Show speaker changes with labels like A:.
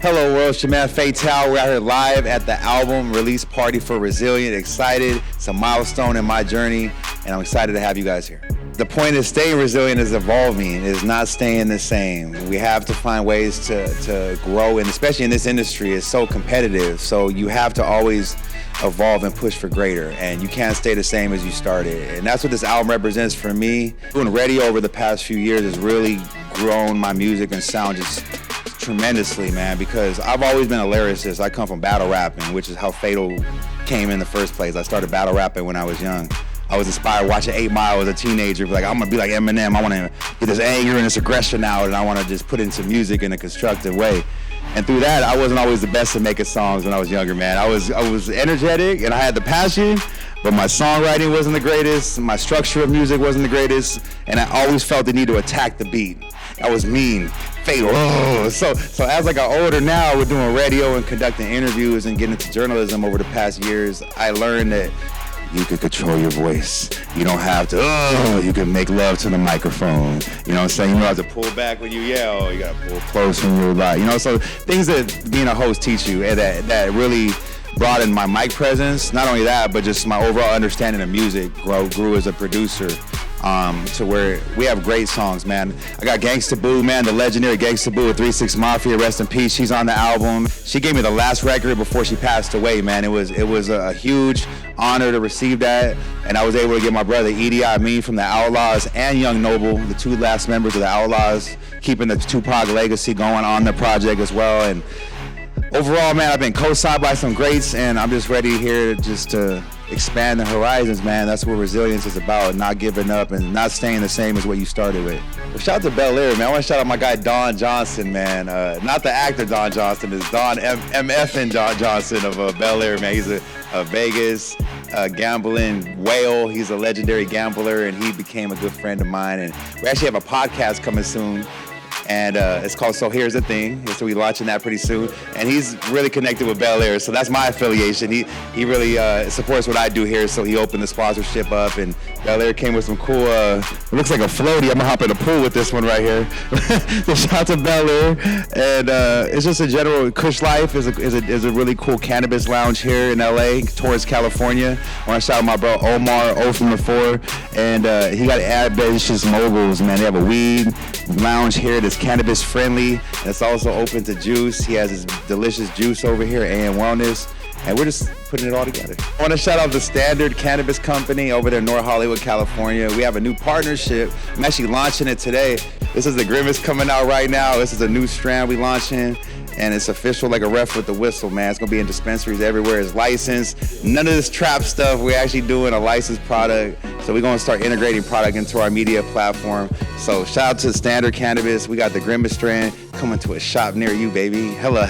A: Hello world, it's your man Fatell. We're out here live at the album release party for Resilient. Excited, it's a milestone in my journey, and I'm excited to have you guys here. The point is staying resilient is evolving, it is not staying the same. We have to find ways to grow, and especially in this industry, it's so competitive. So you have to always evolve and push for greater, and you can't stay the same as you started. And that's what this album represents for me. Doing radio over the past few years has really grown my music and sound just tremendously, man, because I've always been a lyricist. I come from battle rapping, which is how Fatell came in the first place. I started battle rapping when I was young. I was inspired watching 8 Mile as a teenager. Like, I'm gonna be like Eminem. I wanna get this anger and this aggression out, and I wanna just put it into music in a constructive way. And through that, I wasn't always the best at making songs when I was younger, man. I was energetic and I had the passion, but my songwriting wasn't the greatest. My structure of music wasn't the greatest, and I always felt the need to attack the beat. I was mean, fatal. Oh. So as I got older now, we're doing radio and conducting interviews and getting into journalism over the past years, I learned that you can control your voice. You don't have to, you can make love to the microphone. You know what I'm saying? You don't have to pull back when you yell. You gotta pull close when you're loud. You know, so things that being a host teach you, and that really broadened my mic presence. Not only that, but just my overall understanding of music grew as a producer. To where we have great songs, man. I got Gangsta Boo, man, the legendary Gangsta Boo with 3 6 Mafia, rest in peace. She's on the album. She gave me the last record before she passed away, man. It was a huge honor to receive that, and I was able to get my brother Edie Amin from the Outlaws and Young Noble, the 2 last members of the Outlaws, keeping the Tupac legacy going on the project as well. And overall, man, I've been co-signed by some greats, and I'm just ready here just to expand the horizons, man. That's what resilience is about, not giving up and not staying the same as what you started with. Well, shout out to Bel Air, man. I want to shout out my guy Don Johnson, man. Not the actor Don Johnson, it's Don MF John Johnson of Bel Air, man. He's a Vegas gambling whale. He's a legendary gambler, and he became a good friend of mine. And we actually have a podcast coming soon, and it's called So Here's the Thing. So we're launching that pretty soon. And he's really connected with Bel Air, so that's my affiliation. He really supports what I do here, so he opened the sponsorship up, and Bel Air came with some cool, it looks like a floaty. I'm gonna hop in the pool with this one right here. So shout out to Bel Air. And it's just a general, Kush Life is a really cool cannabis lounge here in LA, Torrance, California. I wanna shout out my bro Omar, O from the 4, and he got ambitious moguls, man. They have a weed lounge here that's cannabis friendly, and it's also open to juice. He has his delicious juice over here, AM Wellness, and we're just putting it all together. I want to shout out the Standard Cannabis Company over there in North Hollywood, California. We have a new partnership. I'm actually launching it today. This is the Grimace coming out right now. This is a new strand we launching, and it's official like a ref with the whistle, man. It's gonna be in dispensaries everywhere. It's licensed. None of this trap stuff. We're actually doing a licensed product. So we're gonna start integrating product into our media platform. So shout out to Standard Cannabis. We got the Grimace strand coming to a shop near you, baby. Hello.